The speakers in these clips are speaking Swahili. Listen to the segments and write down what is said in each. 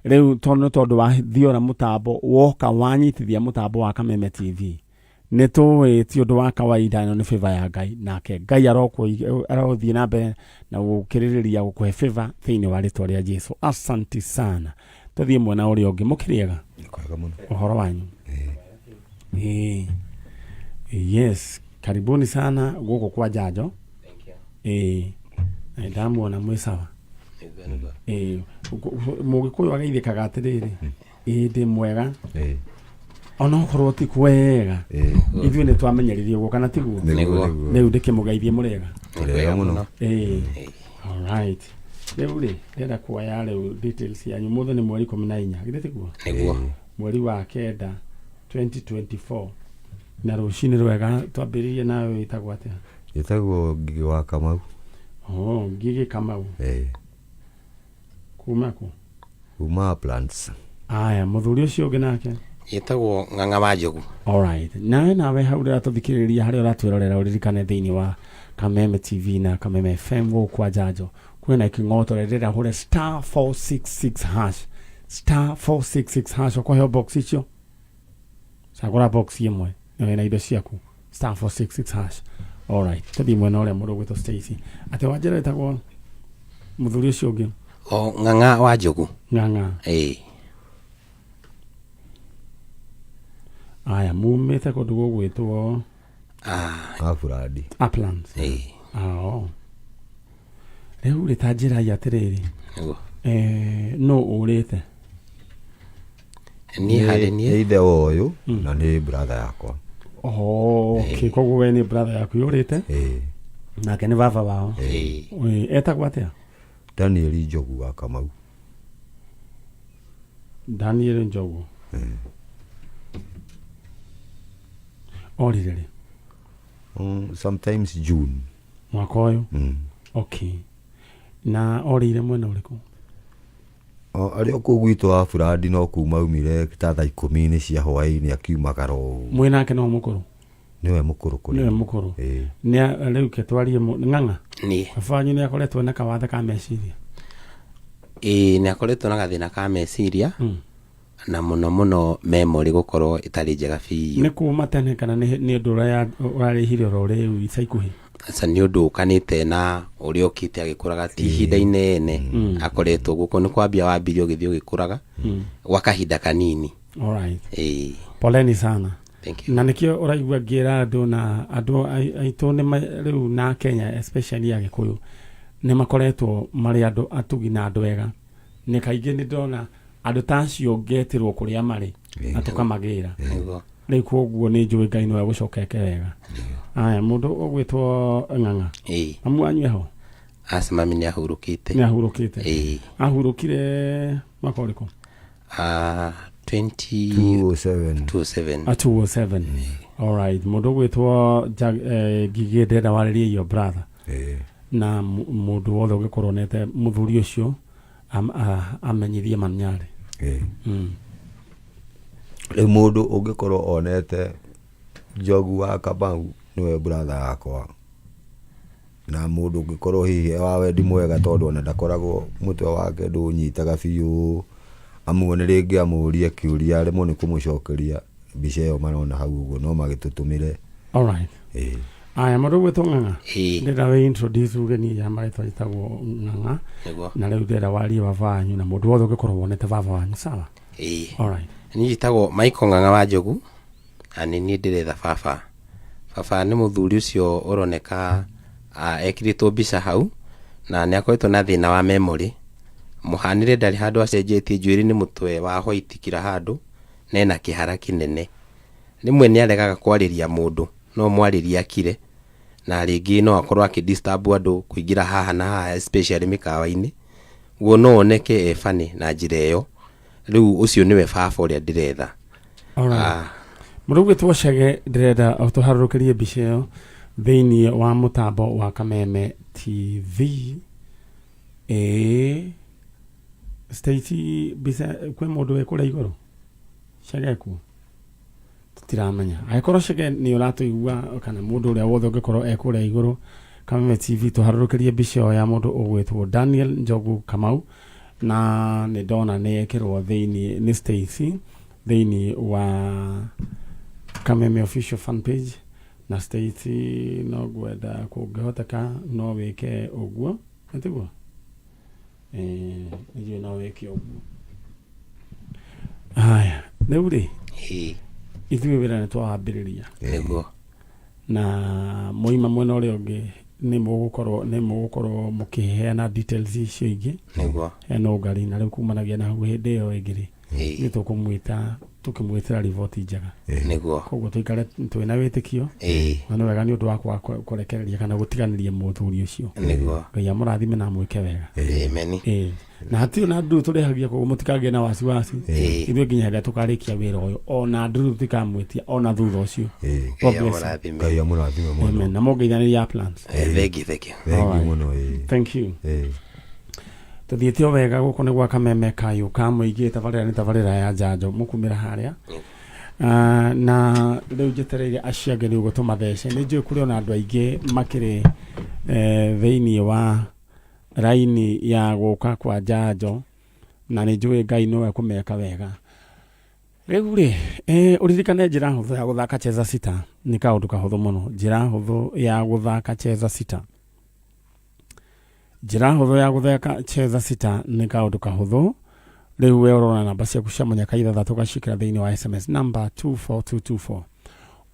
Rĩu tondu wa thiora mutambo woka wanyitithia mutambo wa Kameme TV nĩtũĩ ti ũndũ wa kawaida ĩno nĩ favor ya Ngai nake Ngai arothiĩ na mbere na gũkĩrĩrĩria gũkũhe favor thĩinĩ wa rĩtwa rĩa Jesu. Asante sana. Tũthiĩ mwena ũrĩa ũngĩ mũkĩrĩega ũhoro wanyu. Yes, karibuni sana gũkũ kwa Njanjo. Ndamuona mwĩ sawa. Mũgĩkũyũ agaithĩkaga atĩrĩrĩ ndĩ mwega ona ũkorwo ti kwega ithuĩ nĩ twamenyeririe gũka na tiguo rĩu ndĩkĩmũgeithie mũrega mũno. Alright, rĩu ndĩrenda kuoya rĩu details yanyu. Mũthĩ nĩ mweri 14 githĩ tiguo mweri wa kenda 2024 na rũcinĩ rwega. Twambĩrĩrie nawe wĩtagwo atĩa? Wĩtagwo Ngigĩ wa Kamau. Ngigĩ Kamau. Kuma kũ? Kuma Plants. Aya, mũthuri ũcio ũngĩ nake yetagwo Ng'ang'a wa Njogu. Alright, nawe hau ratũthikĩrĩria harĩa ũratwĩrorera ũririkane thĩinĩ wa Kameme TV na Kameme FM gũkũ kwa Njanjo. Kwĩna kĩng'oto rĩrĩa hũre *466# *466# ũkũheo box icio. Cagũra box ĩmwe na wĩna indo ciaku *466#. Alright, tũthiĩ mwena ũrĩa mũndũ gwĩtwo Stacy. Atĩ wanjĩra wĩtagwo mũthuri ũcio ũngĩ? Ng'ang'a wa Njogu. Ng'ang'a. Aya, mumĩte kũndũ gũgwĩtwo Afuradi. Uplands. Rĩu rĩtanjĩrai atĩrĩrĩ no ũrĩte? Nĩ ithe ũyũ na nĩ brother yakwa. Okay, koguo we nĩ brother yaku ũrĩte nake nĩ baba wao. Etagwo atĩa? Daniel Njogu wa Kamau. Daniel Njogu. Orire sometimes June mwaka ũyũ. Okay, na orire mwena ũrĩkũ? Arĩa kũu gwitũ Afuradi no kuma umire ta thaa 10 cia hwaĩ-inĩ akiumagara ũũ. Mwĩnake no mũkũrũ? Niwe mũkũrũ kũrĩ. Niwe mũkũrũ. Rĩu ketwarie Ng'ang'a. Babanyu nĩ akoretwo na kawathe ka meciria? Nĩ akoretwo na gathĩna ka meciria na mũno memory gũkorwo itarĩ njega biũ. Nĩ kuma tene kana nĩ ũndũ ũrarĩhire rĩu ica ikuhĩ? Aca nĩ ũndũ ũkanĩte na ũrĩa ũkĩte agĩkũraga ti ihinda inene akoretwo gũkũ nĩ kwambia wambirie ũgĩthiĩ ũgĩkũraga gwa kahinda kanini. Alright. Poleni sana. Na nĩkĩo ũraigua ngĩra andũ na andũ aitũ rĩu na Kenya especially Agĩkũyũ nĩ makoretwo marĩ andũ atugi na andũ ega. Nĩ kaingĩ nĩ ndona andũ ta acio ngeterwo kũrĩa marĩ na tũkamagĩra. Rĩu koguo nĩ njũĩ Ngai no egũcokeke wega. Aya, mũndũ ũgwĩtwo Ng'ang'a. Mamu wanyu eho? Mami nĩ ahurũkĩte. Nĩ ahurũkĩte. Ahurũkire mwaka ũrĩkũ? 2007. 2007. Alright, mũndũ ũgwĩtwo Ngigĩ ndĩrenda warĩrie your brother. Na mũndũ wothe ũngĩkorwo nete mũthuri ũcio amenyithie manyarĩ. Rĩu mũndũ ũngĩkorwo onete Njogu wa Kamau nĩwe brother yakwa. Na mũndũ ũngĩkorwo hihi wa wendi mwega tondũ ona ndakoragwo mũtwe wake ndũnyitaga biũ. Amuone rĩngĩ amũrie kĩũria rĩmwe nĩ kũmũcokeria mbica ĩyo marona hau ũguo no magĩtũtũmĩre. Alright. Aya, mũndũ gwĩtwo Ng'ang'a. Ndĩrenda we introduce ugeni ya marĩtwa ĩtagwo Ng'ang'a. Na rĩu ndĩrenda warie baba wanyu na mũndũ wothe ũngĩkorwo wonete baba wanyu. Sawa? Alright. Niĩ njĩtagwo Michael Ng'ang'a wa Njogu na niĩ ndĩretha baba. Baba nĩ mũthuri ũcio ũroneka ekĩrĩtwo mbica hau na nĩ akoretwo na thĩna wa memory. Mũhanĩre ndarĩ handũ acenjetie, njuĩrĩ nĩ mũtwe wa white kila handũ na ena kĩhara kĩnene. Rĩmwe nĩ aregaga kwarĩria mũndũ no mwarĩria akire na rĩngĩ no akorwo akĩdisturb andũ kũingĩra haha na haha especially mĩkawa-inĩ. Guo no oneke ebane na njĩra ĩyo. Rĩu ũcio nĩwe baba ũrĩa ndĩretha. Mũndũ gwĩtwo Chege ndĩrenda ũtũharũrũkĩrie mbica ĩyo thĩinĩ wa mũtambo wa Kameme TV. Stacy bisa kwĩ mũndũ wĩkũrĩa igũrũ? Chege ku tutiramenya. Agĩkorwo Chege nĩ ũratũigua kana mũndũ ũrĩa wothe ũngĩkorwo ekũrĩa igũrũ Kameme TV tũharũrũkĩrie mbica ĩyo ya mũndũ ũgwĩtwo Daniel Njogu Kamau na nä ndona nä ekärwo thä-inä nä Stacy thä-inä wa Kameme official fan page na Stacy no gwenda kũngĩhoteka no wĩke ũguo natiguo nĩguo no wĩke ũguo. Haya rĩu rĩ ithuĩ wĩra nĩ twawambĩrĩria nĩguo na moima mwena ũrĩa ũngĩ nĩ mũgũkorwo mũkĩheana details icio ingĩ nĩguo hena ũngari na rĩu kumanagia na hau hĩndĩ ĩyo ĩngĩ rĩ nĩ tũkĩmwĩtĩra riboti njega nĩguo koguo tũikare twĩna wĩtĩkio na nĩ wega nĩ ũndũ wa kũrekereria kana gũtiganĩria mũthuri ũcio nĩguo Ngai amũrathime na mwĩke wega amen na hatirĩ na nduru tũrĩhagia koguo mũtikagĩe na wasiwasi ithuĩ nginya hĩndĩ tũkarĩkia wĩra ũyũ ona nduru tũtikamwĩtia ona thutha ũcio Ngai amũrathime mũno na mũngeithanĩria plans thank you thank you tuthiĩte o wega gũkũ nĩ gwa Kameme Kayũ ka mũingĩ tabarĩra nĩ tabarĩra ya njanjo mũkumĩra harĩa na rĩu njetereire aciange rĩu gũtũmathece nĩ njũĩ kũrĩ ona andũ aingĩ makĩrĩ thĩinĩ wa raini ya gũka kwa njanjo na nĩ njũĩ Ngai nowe kũmeka wega. Rĩu rĩ ũririkane njĩra hũthũ ya gũthaka cheza sita nĩ kaũndũ kahũthũ mũno. Njĩra hũthũ ya gũthaka cheza sita cheza sita nĩ kaũndũ kahũthũ. Rĩu we ũrona namba ciaku cia mũnyaka ithathatũ ũgacikĩra thĩinĩ wa SMS number 24224.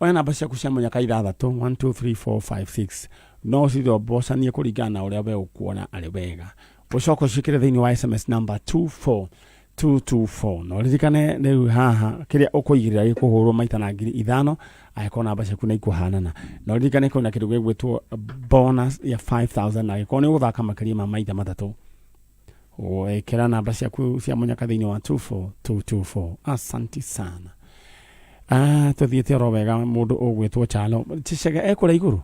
Oya namba ciaku cia mũnyaka ithathatũ 1 2 3 4 5 6 no cithobocanie kũringana na ũrĩa we ũkuona arĩ wega. Ũcoka ũcikĩre thĩinĩ wa SMS number 24224 no ririkane rĩu haha kĩrĩa ũkũigĩrĩra gĩkũhũrwo maita na 5,000 angĩkorwo namba ciaku nĩ ikũhanana. No ririkane kwĩna kĩndũ gĩgwĩtwo bonus ya 5,000 na angĩkorwo nĩ ũgũthaka makĩria ma maita matatũ. Wekĩra namba ciaku cia mũnyaka thĩinĩ wa 24224. Asante sana. Tuthiĩte oro wega mũndũ ũgwĩtwo Chalo. Chege ekũrĩa igũrũ?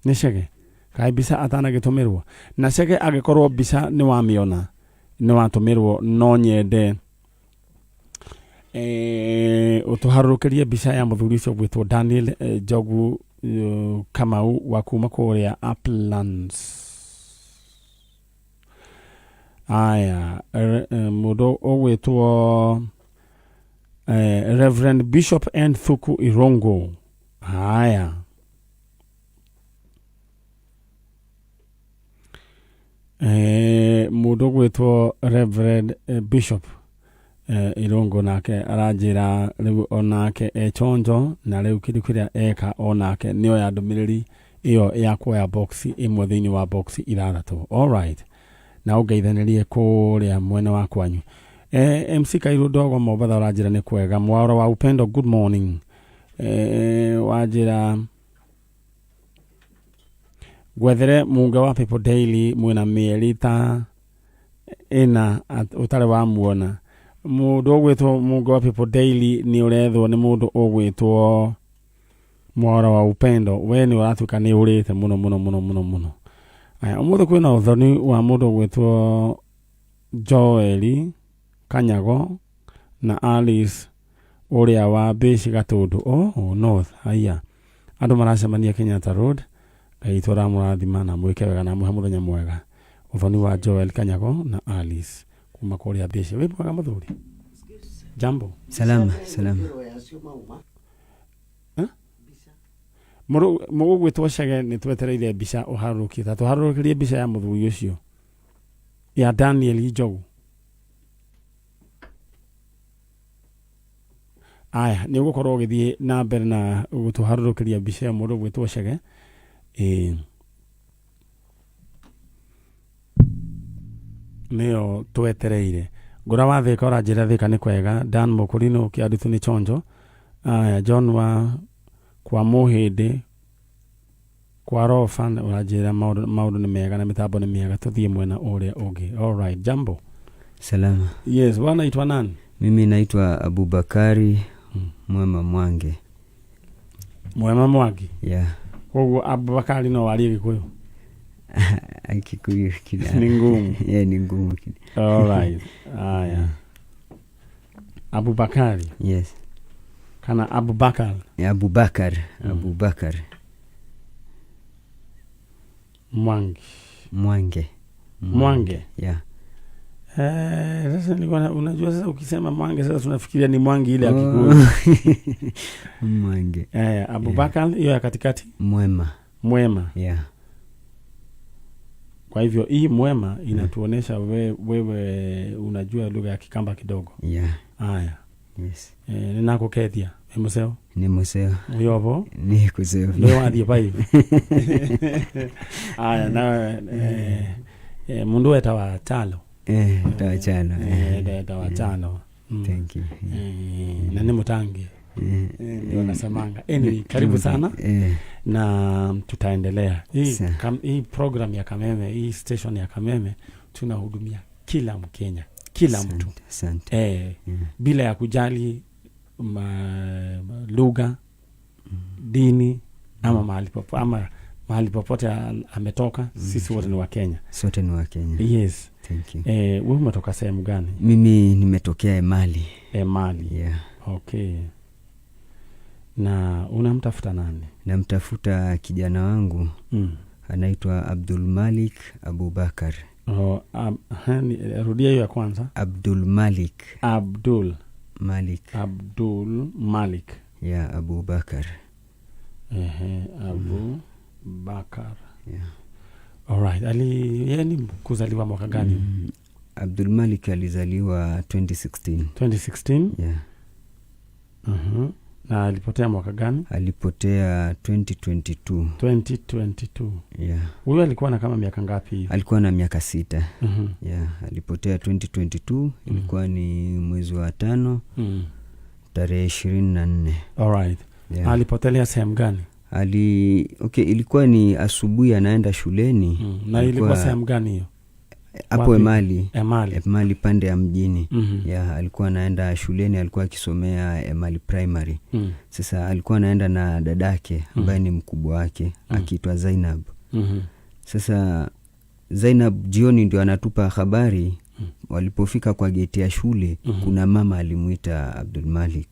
Nĩ Chege. Kaĩ mbica atanagĩtũmĩrwo. Na Chege agĩkorwo mbica nĩ wamĩona nĩ watũmĩrwo no nyende ũtũharũrũkĩrie mbica ya mũthuri ũcio ũgwĩtwo Daniel Njogu Kamau wa kuma kũrĩa Uplands. Aya mũndũ ũgwĩtwo Reverend Bishop N. Thuku Irongo. Aya mũndũ ũgwĩtwo Reverend Bishop Irongo nake aranjĩra rĩu onake echonjo na rĩu kĩndũ kĩrĩa eka onake nĩoya ndũmĩrĩri ĩyo ya kuoya box ĩmwe thĩinĩ wa box ithathatũ. Alright na ũngeithanĩrie kũrĩa mwena wa kwanyu. MC Kairu Dogo Mobatha ũranjĩra nĩ kwega. Mwaro wa Upendo good morning. Wanjĩra gwethere munga wa People Daily mwena mĩeri ta ĩna ũtarĩ wa muona. Mũndũ ũgwĩtwo munga wa People Daily nĩ ũrethwo nĩ mũndũ ũgwĩtwo Mwaro wa Upendo. We nĩ ũratuĩka nĩ ũrĩte mũno. Ũmũthĩ kwĩna ũthoni wa mũndũ ũgwĩtwo Joeli Kanyago na Alice ũrĩa wa Bĩci Gatũndũ North. Haya andũ maracemania Kenyatta Road. Ngai tũramũrathima na mwĩke wega na mũhe mũthenya mwega. Ũthoni wa Joel Kanyago na Alice kuma kũrĩa Bĩci. Wĩ mwega mũthuri? Jambo. Salama. Mũgwĩtwo Chege nĩ twetereire mbica ũharũrũkie ta tũharũrũkĩrie mbica ya mũthuri ũcio ya Daniel Njogu. Aya nĩ ũgũkorwo ũgĩthiĩ na mbere na gũtũharũrũkĩria mbica ya mũndũ ũgwĩtwo Chege. Nĩyo twetereire. Ngũra wa Thĩka ũranjĩra Thĩka nĩ kwega. Dan Mũkũrinũ Kĩanduthu nĩ chonjo. Aya John wa kwa Mũhĩndĩ kwa Rofa ũranjĩra maũndũ nĩ mega na mĩtambo nĩ mĩega. Tũthiĩ mwena ũrĩa ũngĩ. Alright, jambo. Salama. Yes, wanaitwa nani? Mimi naitwa Abubakari Mwema Mwangi. Mwema Mwangi? Yeah. Koguo Abubakari no warie Gĩkũyũ? Gĩkũyũ kina. Ni ngumu. Yeah, ni ngumu kina. Alright. Aya. Abubakari? Yes. Kana Abubakar? Abubakar. Abubakar. Mwangi. Mwange. Mwange? Yeah. Sasa nilikuwa unajua sasa ukisema Mwange sasa tunafikiria ni Mwangi ile ya Kikuyu. Mwange. Abubakar hiyo ya katikati? Mwema. Yeah. Kwa hivyo hii Mwema inatuonesha wewe unajua lugha ya Kikamba kidogo. Yeah. Haya. Yes. Ninako Kethia. Museo? Ni museo. Uyobo? Ni kuseo. Leo hadi pai. Haya na mundu etawa Chalo. Etawa Chalo. Etawa Chalo. Thank you. Na ni Mutangi. Ndio nasemanga. Karibu sana. Na tutaendelea. Hii program ya Kameme, hii station ya Kameme tunahudumia kila Mkenya, kila mtu. Asante. Bila ya kujali lugha, dini ama mahali popote ametoka, sisi wote ni wa Kenya. Sote ni wa Kenya. Yes. Thank you. Wewe umetoka sehemu gani? Mimi nimetokea Emali. Yeah. Okay. Na unamtafuta nani? Namtafuta kijana wangu. Anaitwa Abdul Malik Abubakar. Rudia hiyo ya kwanza. Abdul Malik. Abdul Malik. Yeah, Abubakar. Abubakar. Yeah. Alright. Yeye ni kuzaliwa mwaka gani? Abdul Malik alizaliwa 2016. 2016? Yeah. Na alipotea mwaka gani? Alipotea 2022. 2022. Yeah. Huyo alikuwa na kama miaka ngapi? Alikuwa na miaka 6. Yeah, alipotea 2022. Ilikuwa ni mwezi wa 5. Tarehe 24. Alright. Yeah. Alipotelea sehemu gani? Ilikuwa ni asubuhi anaenda shuleni. Na ilikuwa sehemu gani hiyo? Hapo Emali pande ya mjini. Yeah, alikuwa anaenda shuleni, alikuwa akisomea Emali Primary. Sasa alikuwa anaenda na dadake ambaye ni mkubwa wake akiitwa Zainab. Sasa Zainab jioni ndio anatupa habari walipofika kwa geti ya shule kuna mama alimuita Abdul Malik.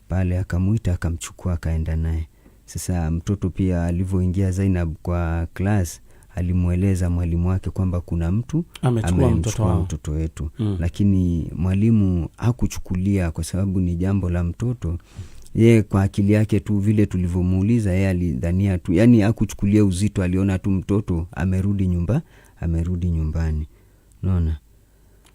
Pale akamuita akamchukua akaenda naye. Sasa mtoto pia alivyoingia Zainab kwa class alimueleza mwalimu wake kwamba kuna mtu amechukua mtoto wetu. Lakini mwalimu hakuchukulia kwa sababu ni jambo la mtoto. Yeye kwa akili yake tu vile tulivyomuuliza yeye alidhania tu, yani hakuchukulia uzito, aliona tu mtoto amerudi nyumbani. Unaona?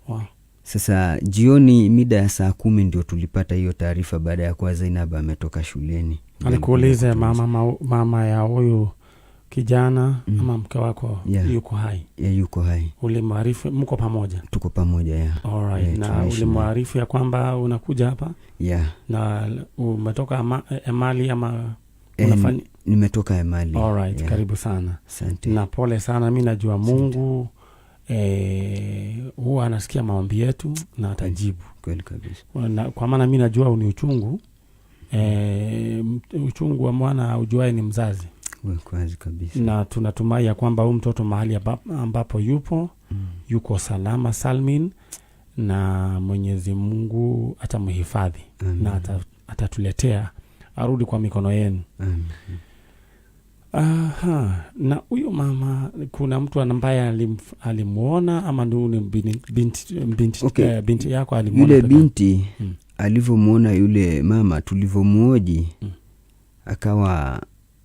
Wow. Sasa jioni mida ya saa 10 ndio tulipata hiyo taarifa baada ya kwa Zainab ametoka shuleni. Alikuuliza mama ya huyu kijana ama mke wako yuko hai? Yeah, yuko hai. Ulimwarifu mko pamoja? Tuko pamoja, yeah. Alright. Na ulimwarifu ya kwamba unakuja hapa? Yeah. Na umetoka Emali ama unafanya? Nimetoka Emali. Alright, yeah. Karibu sana. Asante. Na pole sana, mimi najua Mungu huwa anasikia maombi yetu na atajibu. Kweli kabisa. Kwa maana mimi najua ni uchungu. Uchungu wa mwana ujuae ni mzazi. Kwazi kabisa. Na tunatumai ya kwamba huyu mtoto mahali ambapo yuko salama salmin, na Mwenyezi Mungu atamhifadhi na atatuletea arudi kwa mikono yenu. Na huyo mama kuna mtu ambaye alimuona ama ni binti yako alimuona? Yule binti alivyomuona yule mama tulivyomuoji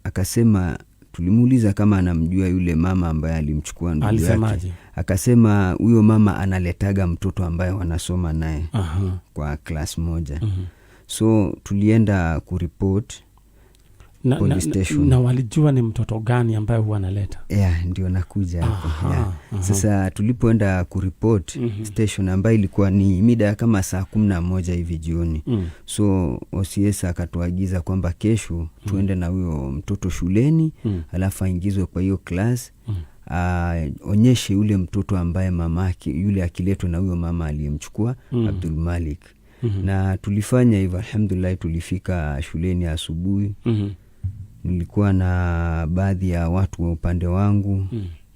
akasema, tulimuuliza kama anamjua yule mama ambaye alimchukua ndugu yake. Akasema huyo mama analetaga mtoto ambaye wanasoma naye kwa class moja. So tulienda kuripoti police station. Na walijua ni mtoto gani ambaye huwa analeta? Yeah, ndio nakuja hapo. Yeah. Sasa tulipoenda kuripoti station ambayo ilikuwa ni mida kama saa 11 hivi jioni. So OCS akatuagiza kwamba kesho tuende na huyo mtoto shuleni, alafu aingizwe kwa hiyo class. Onyeshe yule mtoto ambaye mamake yule akiletwa na huyo mama aliyemchukua Abdul Malik. Na tulifanya hivyo, alhamdulillah. Tulifika shuleni asubuhi. Nilikuwa na baadhi ya watu wa upande wangu.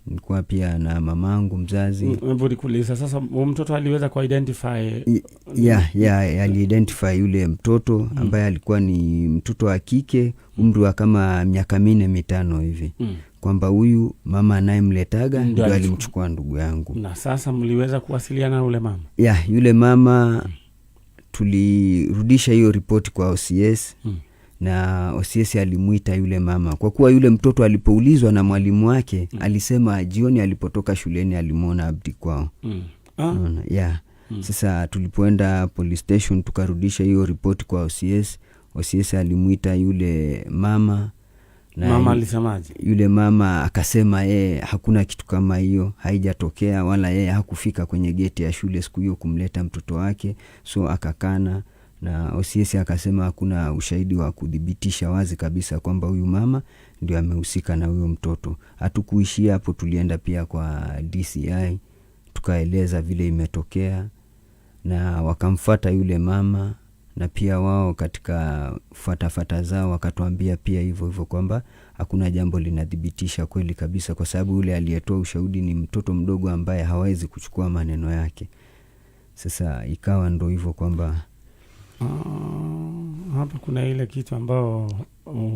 Nilikuwa pia na mamangu mzazi. Nilikuuliza sasa mtoto aliweza kuidentify? Ali-identify yule mtoto ambaye alikuwa ni mtoto wa kike, umri wa kama miaka 4-5 hivi. kwamba huyu mama anayemletaga ndio alimchukua ndugu yangu. Na sasa mliweza kuwasiliana na yule mama? Yule mama tulirudisha hiyo ripoti kwa OCS. Na OCS alimuita yule mama, kwa kuwa yule mtoto alipoulizwa na mwalimu wake alisema jioni alipotoka shuleni alimuona Abdi kwao. Sasa tulipoenda police station tukarudisha hiyo ripoti kwa OCS. OCS alimuita yule mama. Na mama alisemaje? Yule mama akasema hakuna kitu kama hiyo, haijatokea, wala hakufika kwenye geti ya shule siku hiyo kumleta mtoto wake. So akakana, na OCS akasema hakuna ushahidi wa kudhibitisha wazi kabisa kwamba huyu mama ndio amehusika na huyo mtoto. Hatukuishia hapo, tulienda pia kwa DCI tukaeleza vile imetokea, na wakamfuata yule mama, na pia wao katika fuata zao wakatuambia pia hivyo kwamba hakuna jambo linadhibitisha kweli kabisa, kwa sababu yule aliyetoa ushahidi ni mtoto mdogo ambaye hawezi kuchukua maneno yake. Sasa ikawa ndo hivyo kwamba hapa kuna ile kitu ambao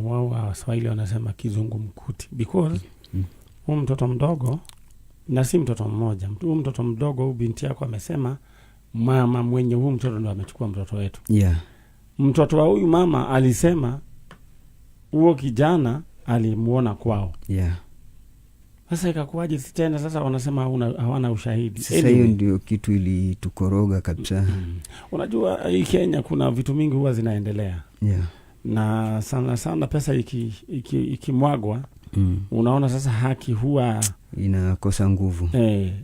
wao Waswahili wanasema kizungumkuti, because mtoto mdogo, na si mtoto mmoja, mtoto mdogo, huyu binti yako amesema mama mwenye huyu mtoto ndo amechukua mtoto wetu. Mtoto wa huyu mama alisema huo kijana alimuona kwao. Sasa ikakuwaje tena sasa wanasema hawana ushahidi? Sasa hiyo ndio kitu ilitukoroga kabisa. Unajua hii Kenya kuna vitu mingi huwa zinaendelea. Na sana pesa ikimwagwa unaona sasa haki huwa inakosa nguvu.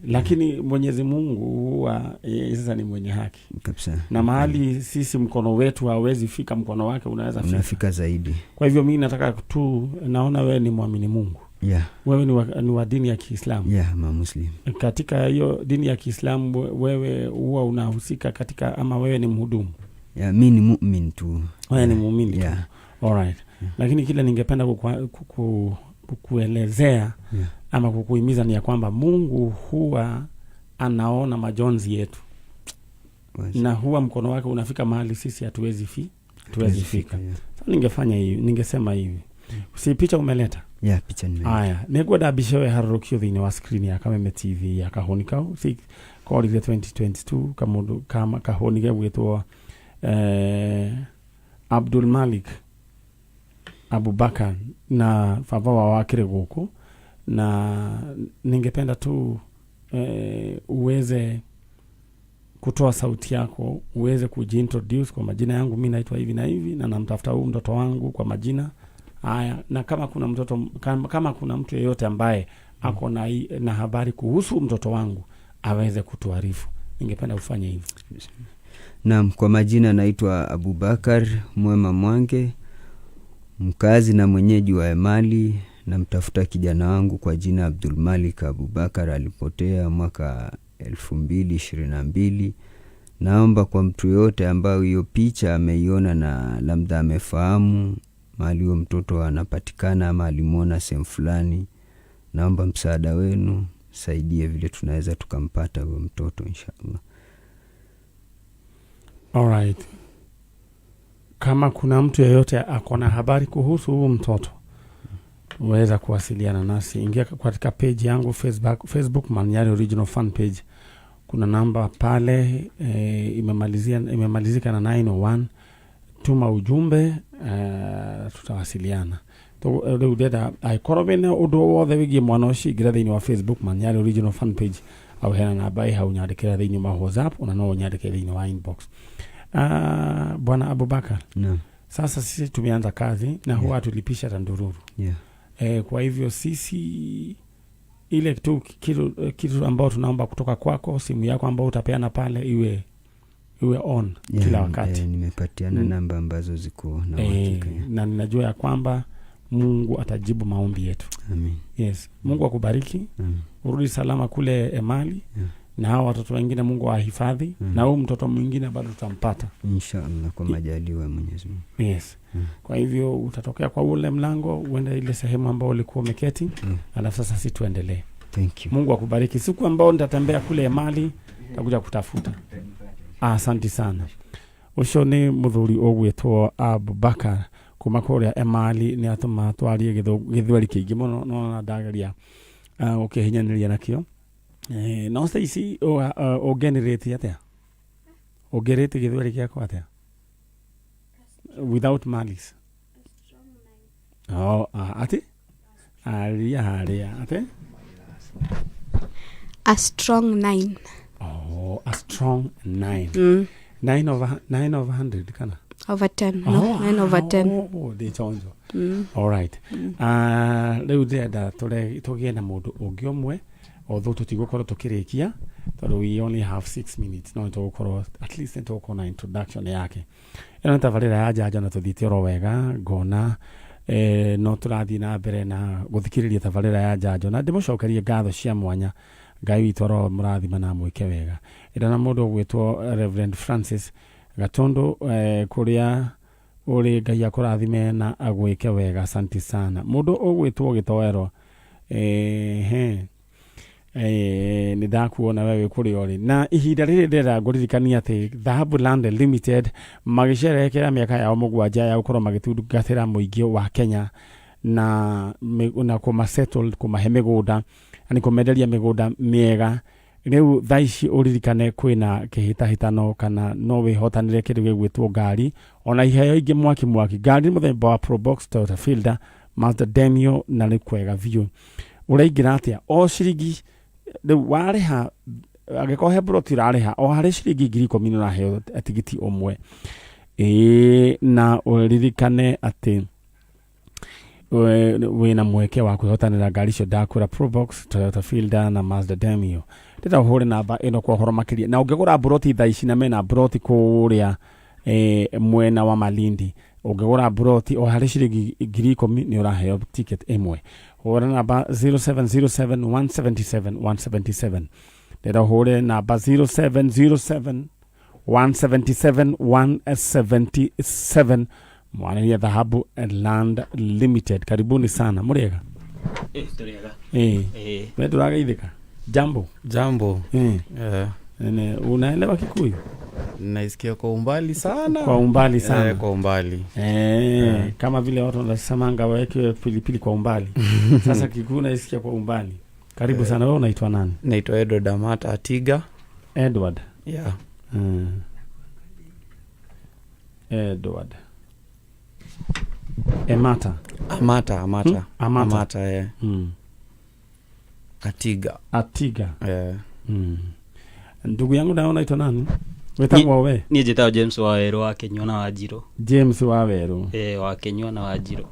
Lakini Mwenyezi Mungu huwa sasa ni mwenye haki kabisa. Na mahali sisi mkono wetu hawezi fika, mkono wake unafika zaidi. Kwa hivyo mimi nataka tu, naona wewe ni muamini Mungu. Wewe ni wa dini ya Kiislamu. Muslim. Katika hiyo dini ya Kiislamu wewe huwa unahusika katika, ama wewe ni mhudumu? Mimi ni muumini tu. Wewe ni muumini tu. Alright. Lakini kile ningependa kukuelezea ama kukuhimiza ni ya kwamba Mungu huwa anaona majonzi yetu. Na huwa mkono wake unafika mahali sisi hatuwezi fika. Sasa ningesema hivi. Si picha umeleta? Picha nimeleta. Haya, negwada bishowe harurukio thini wa screen ya Kameme TV ya Kahonika si call the 2022 kama Kahonika wetwa Abdul Malik Abubakar na fabawa wakire guku, na ningependa tu uweze kutoa sauti yako, uweze kujiintroduce kwa majina yangu, mimi naitwa hivi na hivi na namtafuta huyu mtoto wangu kwa majina haya, na kama kuna kama kuna mtu yeyote ambaye ako na habari kuhusu mtoto wangu aweze kutuarifu. Ningependa ufanye hivyo. Naam, kwa majina naitwa Abubakar Mwema Mwange, mkazi na mwenyeji wa Emali. Namtafuta kijana wangu kwa jina Abdul Malik Abubakar, alipotea mwaka 2022. Naomba kwa mtu yote ambaye hiyo picha ameiona na labda amefahamu mahali huyo mtoto anapatikana ama alimuona sehemu fulani, naomba msaada wenu, saidie vile tunaweza tukampata huyo mtoto inshallah. Alright. Kama kuna mtu yeyote akona habari kuhusu huyo mtoto, uweza kuwasiliana nasi. Ingia katika page yangu Facebook Manyari Original Fan Page. Kuna namba pale imemalizika na 901. Tuma ujumbe, tutawasiliana. Udeda aikorobene udo wothe wigie mwana uci gira thiini wa Facebook Manyari Original Fan Page, au hena namba hau nyandikira thiini wa WhatsApp, una no nyandike thiini wa inbox. Bwana Abubakar. Sasa sisi tumeanza kazi na huwa tulipisha tandururu. Kwa hivyo sisi ile tu kitu ambao tunaomba kutoka kwako, simu yako ambao utapeana pale iwe on kila wakati. Nimepatiana namba ambazo ziko na uhakika. Na ninajua ya kwamba Mungu atajibu maombi yetu. Amen. Yes. Mungu akubariki. Urudi salama kule Emali. Na hao watoto wengine Mungu ahifadhi. Na huyu mtoto mwingine bado tutampata inshallah kwa majaliwa ya Mwenyezi Mungu. Yes. Kwa hivyo utatokea kwa ule mlango uende ile sehemu ambayo ulikuwa umeketi. Alafu sasa sisi tuendelee. Thank you. Mungu akubariki. Siku ambao nitatembea kule Emali nitakuja kutafuta. Asante sana. Ushoni muthuri ogwetwo Abubakar kuma kuria Emali ni atuma twarie githweri kiingi muno no ndagaria ukihinyaniria nakio no Stacy o generate atia o generate githweri kiako atia without malice ati aria ati a strong 9. A strong 9. 9 over 100 kana over 10. No, 9 over 10. Oh, they chonjo. All right. Leo da tugie na mundu ungi umwe although tutigukoro tukirikia tondu we only have 6 minutes no tugukoro at least tuko na introduction yake ino tabarira ya jaja na tuthitiro wega ngona no turathi na mbere na guthikiriria tabarira ya jajo na ndimucokerie ngatho cia mwanya Ngai witoro murathima na mwike wega ira na mundu gwitwo Reverend Francis Gatondo kuria uri Ngai akurathime na agwike wega asante sana mundu ugwitwo Gitowero ni ndakuona wewe kuri ori na ihinda riri ndera nguririkania ati Dhahabu Land Limited magicerekera miaka yao mugwanja ya gukorwo magitungatira muingi wa Kenya na kuma settle kuma he migunda ani kumenderia migunda miega riu thaici uririkane kwina kihitahitano kana no wihotanire kindu gigwitwo ngari ona iheo ingi mwaki ngari muthemba wa Probox Toyota Fielder Mazda Demio na rikwega view uraingira atia o ciringi wareha agikohe broti rareha o hari ciringi 10,000 na heo atigiti omwe na uririkane ati wina mweke wa kuhotanira ngari cio ndakura Probox Toyota Fielder na Mazda Demio ndita hore namba ino kwa horo makiria na ungigura broti thaici na mena broti kuria mwena wa Malindi ungigura broti o hari ciringi 10,000 ni uraheo ticket imwe hore namba 0707177177 ndita hore namba 0707177177 mwana ya Dhahabu Land Limited karibuni sana murega turega wewe turageithika jambo unaelewa Kikuyu naisikia kwa umbali sana kwa umbali kama vile watu wanasemanga waweke pilipili kwa umbali sasa Kikuyu naisikia kwa umbali karibu sana wewe unaitwa nani naitwa Edward Amata Atiga Edward Edward Amata Atiga ndugu yangu naona unaitwa nani wetagwo we ni jitao James Waweru wa Kenywa na Wajiro James Waweru wa Kenywa na Wajiro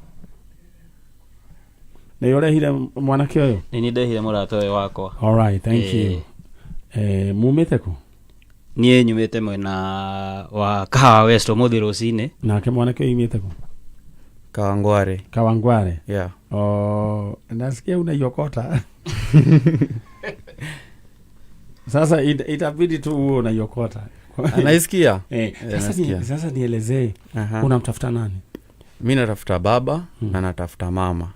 na yore hira mwanake oyo ni ndehire murato we wakwa all right thank you mumete ku nie nyumete mwena wa Kawa West Mudhiro Cine na ke mwanake imete ku Kawangware nasikia unaiokota sasa itabidi tu uwe unaiokota anaisikia sasa nielezee unamtafuta nani mimi natafuta baba na natafuta mama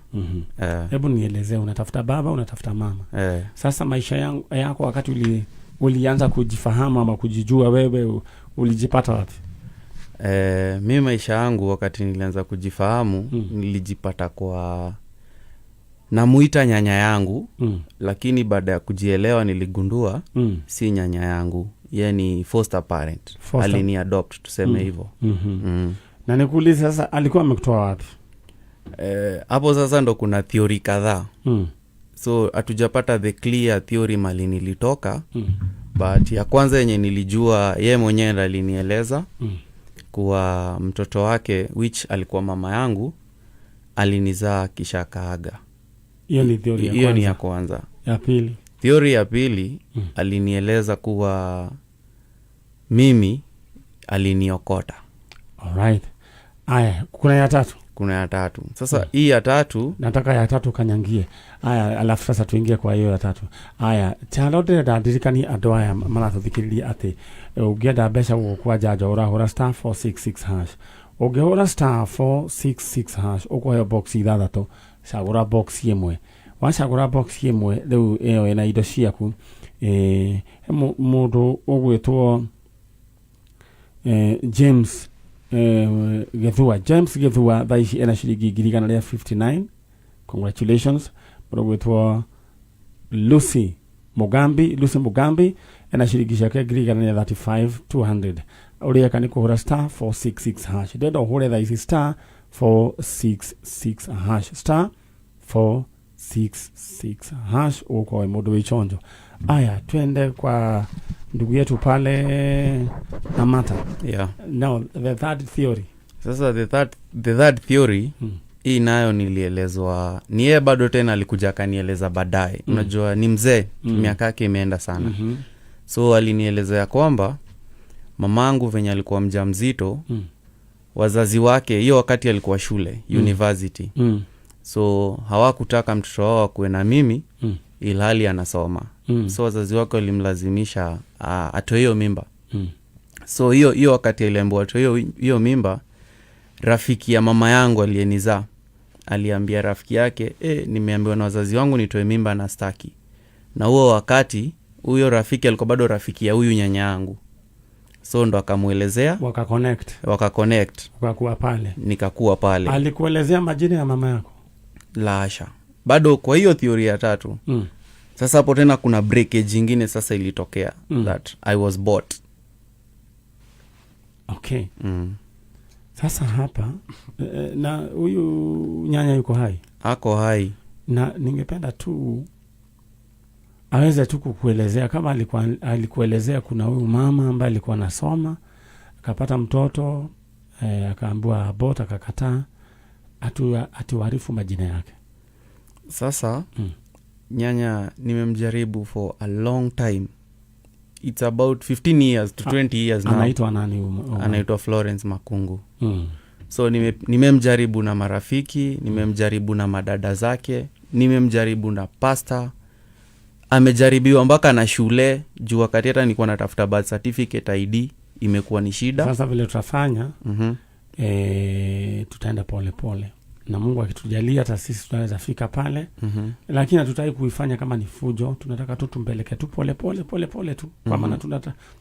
hebu nielezee unatafuta baba unatafuta mama sasa maisha yako wakati ulianza kujifahamu ama kujijua wewe ulijipata wapi mimi maisha yangu wakati nilianza kujifahamu nilijipata kwa namuita nyanya yangu lakini baada ya kujielewa niligundua si nyanya yangu yani foster parent alini adopt tuseme hivyo na nikuuliza sasa alikuwa amekutoa wapi hapo sasa ndo kuna theory kadhaa so hatujapata the clear theory mali nilitoka but ya kwanza yenye nilijua yeye mwenyewe alinieleza kuwa mtoto wake which alikuwa mama yangu alinizaa kisha kaaga. Hiyo ni theory ya kwanza. Hiyo ni ya kwanza. Ya pili. Theory ya pili alinieleza kuwa mimi aliniokota. Alright. Aya, kuna ya tatu. Kuna ya tatu. Sasa hii ya tatu nataka ya tatu kanyangie. Aya, alafu sasa tuingie kwa hiyo ya tatu. Aya, chalote ndadirikani andu aya marathuthikiriria ati ungienda mbeca gukwa jajo urahura star 466 hash. Ungehura star 466 hash ukohe box ithathatũ cagũra box imwe. Wacagũra box imwe rĩu ĩyo ĩna indo ciaku mũndũ ũgwĩtwo James Gethua, James Gethua thaici ena ciringi 159. Congratulations. Murogwetwo Lucy Mugambi ena ciringi ciake 135,200. Uria kani kuhura star 466 hash. Dendo hure thaici star 466 hash, star 466 hash uko mundu wichonjo. Aya, twende kwa ndugu yetu pale Namata. Yeah. Now the third theory. Sasa the third theory hii nayo nilielezwa, ni yeye bado tena alikuja akanieleza baadaye. Unajua ni mzee, miaka yake imeenda sana. So alinieleza kwamba mamangu venye alikuwa mjamzito, wazazi wake hiyo wakati alikuwa shule, university. So hawakutaka mtoto wao akuwe na mimi ilhali anasoma. So wazazi wake walimlazimisha atoe hiyo mimba. So hiyo wakati aliambiwa atoe hiyo mimba, rafiki ya mama yangu aliyenizaa aliambia rafiki yake, nimeambiwa na wazazi wangu nitoe mimba na staki. Na huo wakati huyo rafiki alikuwa bado rafiki ya huyu nyanya yangu. So ndo akamuelezea, waka-connect. Ukakuwa pale. Nikakuwa pale. Alikuelezea majina ya mama yako? La hasha. Bado kwa hiyo theory ya tatu. Sasa hapo tena kuna breakage ingine sasa ilitokea, that I was bought. Okay. Sasa hapa na huyu nyanya yuko hai? Ako hai. Na ningependa tu aweze tu kukuelezea kama alikuelezea kuna huyu mama ambaye alikuwa anasoma akapata mtoto akaambiwa abort akakataa, atuarifu majina yake. Sasa nyanya nimemjaribu for a long time. It's about 15 years to 20 years now. Anaitwa nani? Anaitwa Florence Makungu. So nimemjaribu na marafiki, nimemjaribu na madada zake, nimemjaribu na pastor. Amejaribiwa mpaka na shule, juu wakati hata nilikuwa natafuta birth certificate ID imekuwa ni shida. Sasa vile tutafanya tutaenda pole pole. Na Mungu akitujalia hata sisi tunaweza fika pale. Lakini hatutaki kuifanya kama ni fujo. Tunataka tu tumpeleke tu pole pole tu. Kwa maana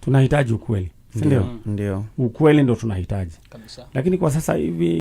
tunahitaji ukweli. Si ndio? Ndio. Ukweli ndo tunahitaji. Kabisa. Lakini kwa sasa hivi